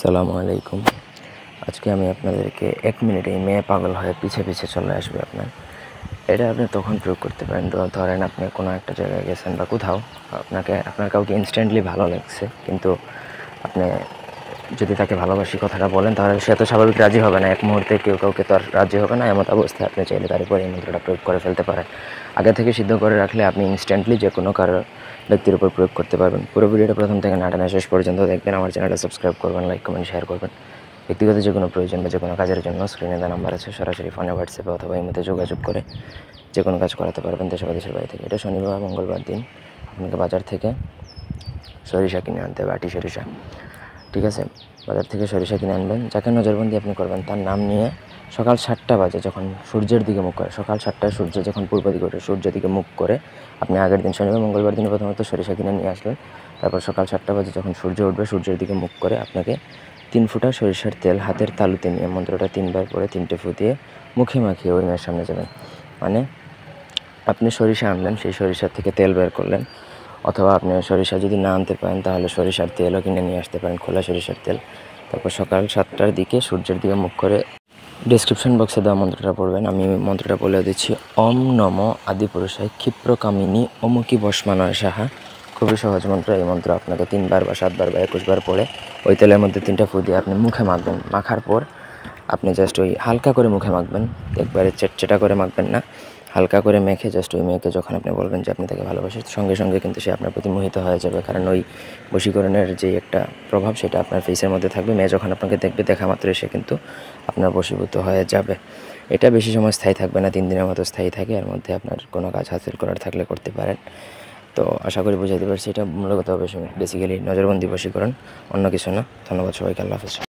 আসসালামু আলাইকুম। আজকে আমি আপনাদেরকে ১ মিনিটেই মেয়ে পাগল হয়ে পিছে, পিছে চলে আসবে আপনার। এটা আপনি তখন প্রয়োগ করতে পারেন। ধরেন আপনি কোনো একটা জায়গায় গেছেন বা কোথাও আপনার কাউকে ইনস্ট্যান্টলি ভালো লাগছে। কিন্তু আপনি যদি তাকে ভালোবাসি কথাটা বলেন তাহলে সে তো স্বাভাবিক রাজি হবে না। এক মুহূর্তে কেউ কাউকে তো আর রাজি হবে না। এমত অবস্থায় আপনি চাইলে তার উপর এই মন্ত্রটা প্রয়োগ করে ফেলতে পারেন। আগে থেকে সিদ্ধ করে রাখলে আপনি ইনস্ট্যান্টলি যেকোনো কারো ব্যক্তির উপর প্রয়োগ করতে পারবেন। পুরো ভিডিওটা প্রথম থেকে না টেনে শেষ পর্যন্ত দেখবেন। আমার চ্যানেলটা সাবস্ক্রাইব করবেন, লাইক, কমেন্ট, শেয়ার করবেন। ব্যক্তিগত যে কোনো প্রয়োজন বা যে কোনো কাজের জন্য স্ক্রিনে দেওয়া নাম্বার আছে, সরাসরি ফোনে, হোয়াটসঅ্যাপে অথবা ইমোতে যোগাযোগ করে যে কোনো কাজ করাতে পারবেন দেশে বা দেশের বাইরে থেকে। এটা শনিবার মঙ্গলবার দিন আপনাকে বাজার থেকে সরিষা কিনে আনতে হবে, আটি সরিষা। ঠিক আছে, বাজার থেকে সরিষা কিনে আনবেন। যাকে নজরবন্দি আপনি করবেন তার নাম নিয়ে সকাল 7টা বাজে যখন সূর্যের দিকে মুখ করে, সকাল 7টায় সূর্য যখন পূর্ব দিকে ওঠে, সূর্যের দিকে মুখ করে আপনি আগের দিন শনিবার মঙ্গলবার দিনে প্রথমত সরিষা কিনে নিয়ে আসলেন। তারপর সকাল 7টা বাজে যখন সূর্য উঠবে, সূর্যের দিকে মুখ করে আপনাকে 3 ফোঁটা সরিষার তেল হাতের তালুতে নিয়ে মন্ত্রটা 3বার পরে 3টে ফু দিয়ে মুখে মাখিয়ে ওই মেয়ের সামনে যাবেন। মানে আপনি সরিষা আনলেন, সেই সরিষার থেকে তেল বের করলেন, অথবা আপনি সরিষা যদি না আনতে পারেন তাহলে সরিষার তেলও কিনে নিয়ে আসতে পারেন, খোলা সরিষার তেল। তারপর সকাল 7টার দিকে সূর্যের দিকে মুখ করে ডেসক্রিপশন বক্সে দেওয়া মন্ত্রটা পড়বেন। আমি মন্ত্রটা বলে দিচ্ছি। ওম নম আদিপুরুষায় ক্ষিপ্রকামিনী অমুকি বসমানয় সাহা। খুবই সহজ মন্ত্র। এই মন্ত্র আপনাকে 3বার বা 7বার বা 21বার পরে ওই তেলের মধ্যে 3টা ফু দিয়ে আপনি মুখে মাখবেন। মাখার পর আপনি জাস্ট ওই হালকা করে মুখে মাখবেন, একবারে চেটচেটা করে মাখবেন না, হালকা করে মেখে জাস্ট ওই মেয়েকে যখন আপনি বলবেন যে আপনি তাকে ভালোবাসেন, সঙ্গে সঙ্গে কিন্তু সে আপনার প্রতি মোহিত হয়ে যাবে। কারণ ওই বশীকরণের যে একটা প্রভাব সেটা আপনার ফেসের মধ্যে থাকবে। মেয়ে যখন আপনাকে দেখবে, দেখা মাত্রই সে কিন্তু আপনার বশীভূত হয়ে যাবে। এটা বেশি সময় স্থায়ী থাকবে না, 3 দিনের মতো স্থায়ী থাকে। এর মধ্যে আপনার কোনো কাজ হাসিল করার থাকলে করতে পারেন। তো আশা করি বুঝাইতে পারছি। এটা মূলত বেসিক্যালি নজরবন্দি বশীকরণ, অন্য কিছু না। ধন্যবাদ সবাইকে। আল্লাহ হাফেজ।